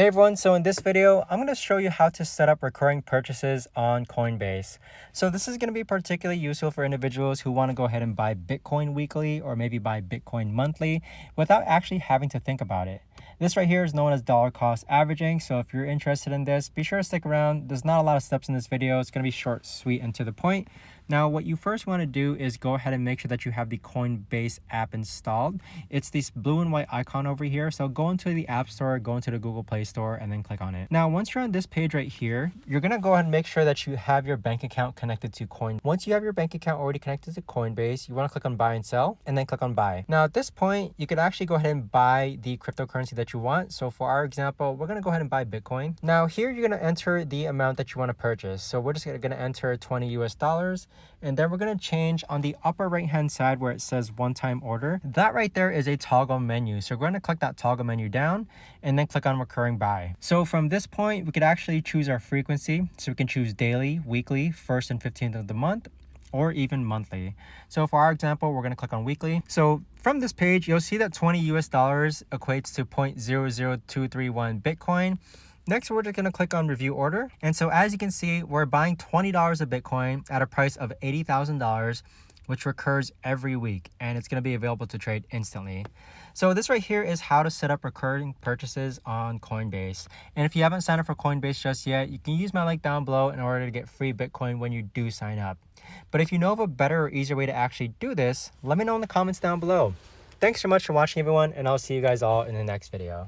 Hey everyone, so in this video, I'm going to show you how to set up recurring purchases on Coinbase. So this is going to be particularly useful for individuals who want to go ahead and buy Bitcoin weekly or maybe buy Bitcoin monthly without actually having to think about it. This right here is known as dollar cost averaging. So if you're interested in this, be sure to stick around. There's not a lot of steps in this video. It's going to be short, sweet, and to the point. Now, what you first want to do is go ahead and make sure that you have the Coinbase app installed. It's this blue and white icon over here. So go into the App Store, go into the Google Play Store, and then click on it. Now, once you're on this page right here, you're going to go ahead and make sure that you have your bank account connected to Coin. Once you have your bank account already connected to Coinbase, you want to click on buy and sell, and then click on buy. Now, at this point, you could actually go ahead and buy the cryptocurrency that you want. So for our example, we're going to go ahead and buy Bitcoin. Now, here you're going to enter the amount that you want to purchase. So we're just going to enter $20, and then we're going to change on the upper right hand side where it says one-time order. That right there is a toggle menu. So we're going to click that toggle menu down and then click on recurring buy. So from this point, we could actually choose our frequency. So we can choose daily, weekly, 1st and 15th of the month, or even monthly. So for our example, we're going to click on weekly. So from this page, you'll see that $20 equates to 0.00231 Bitcoin. Next, we're just going to click on review order. And so as you can see, we're buying $20 of Bitcoin at a price of $80,000, which recurs every week, and it's going to be available to trade instantly. So this right here is how to set up recurring purchases on Coinbase. And if you haven't signed up for Coinbase just yet, you can use my link down below in order to get free Bitcoin when you do sign up. But if you know of a better or easier way to actually do this, let me know in the comments down below. Thanks so much for watching, everyone, and I'll see you guys all in the next video.